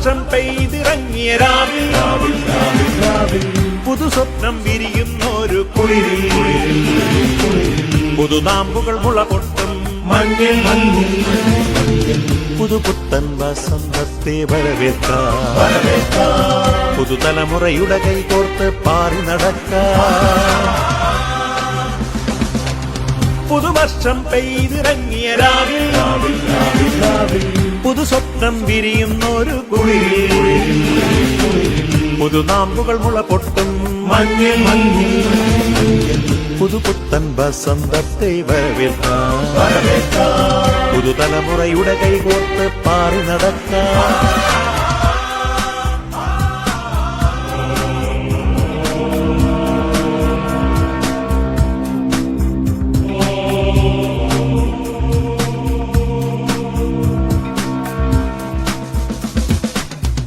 പുതുവർഷം പെയ്തിറങ്ങിയ രാവിൽ പുതുസ്വപ്നം വിരിയുന്നൊരു കുളിരിൽ പുതുനാമ്പുകൾ മുള പൊട്ടും മഞ്ഞിൽ പുതുപുത്തൻ വസന്തത്തെ വരവേൽക്കാം പുതുതലമുറയുടെ കൈകോർത്ത് പാറി നടക്കാം പുതുവർഷം പെയ്തിറങ്ങിയ രാവിൽ പുതുസ്വപ്നം വിരിയുന്നൊരു കുളിരിൽ പുതുനാമ്പുകൾ മുള പൊട്ടും മഞ്ഞിൽ പുതുപുത്തൻ വസന്തത്തെ വരവേൽക്കാം പുതുതലമുറയുടെ കൈകോർത്ത് പാറി നടക്കാം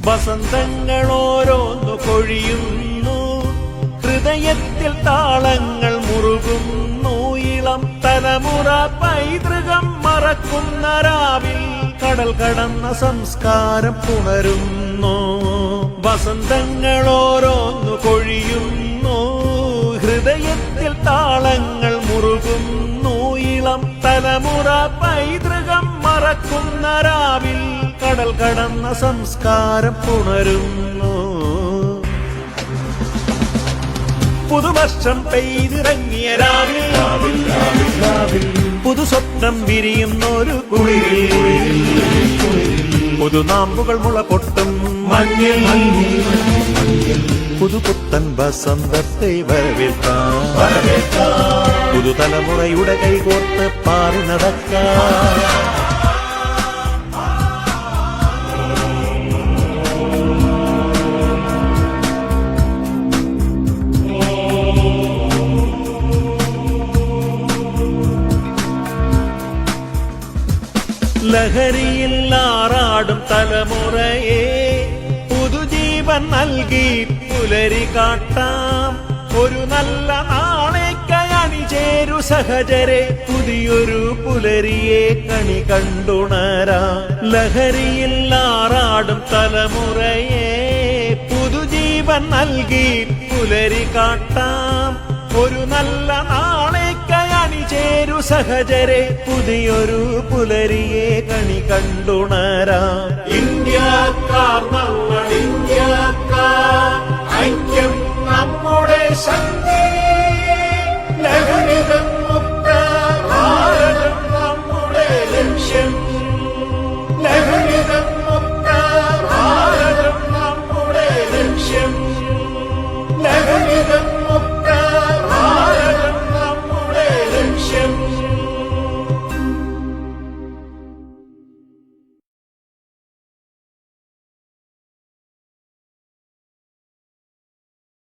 വസന്തങ്ങൾ ഓരോന്നു കൊഴിയുന്നു ഹൃദയത്തിൽ താളങ്ങൾ മുറുകുന്നു ഇളം തലമുറ പൈതൃകം മറക്കുന്ന രാവിൽ കടൽ കടന്ന സംസ്കാരം പുണരുന്നു വസന്തങ്ങൾ ഓരോന്നു കൊഴിയുന്നു ഹൃദയത്തിൽ താളങ്ങൾ മുറുകുന്നു ഇളം തലമുറ പൈതൃകം മറക്കുന്ന രാവിൽ കടൽ കടന്ന സംസ്കാരം പുണരുന്നു പുതുവർഷം പെയ്തിറങ്ങിയ രാവിൽ പുതുസ്വപ്നം വിരിയുന്നൊരു കുളിരിൽ പുതുനാമ്പുകൾ മുള പൊട്ടും മഞ്ഞിൽ പുതുപുത്തൻ വസന്തത്തെ വരവേൽക്കാം പുതുതലമുറയുടെ കൈകോർത്ത് പാറി നടക്കാം ലഹരിയിൽ ആറാടും തലമുറയെ പുതുജീവൻ നൽകി പുലരി കാട്ടാം ഒരു നല്ല നാളേക്കായി അണിചേരു സഹചരെ പുതിയൊരു പുലരിയെ കണി കണ്ടുണരാം ലഹരിയിൽ ആറാടും തലമുറയെ പുതുജീവൻ നൽകി പുലരി കാട്ടാം ഒരു നല്ല നാളേക്കായി അണിചേരു സഹചരെ പുതിയൊരു പുലരിയെ കണി കണ്ടുണരാം ഇന്ത്യക്കാർ നമ്മൾ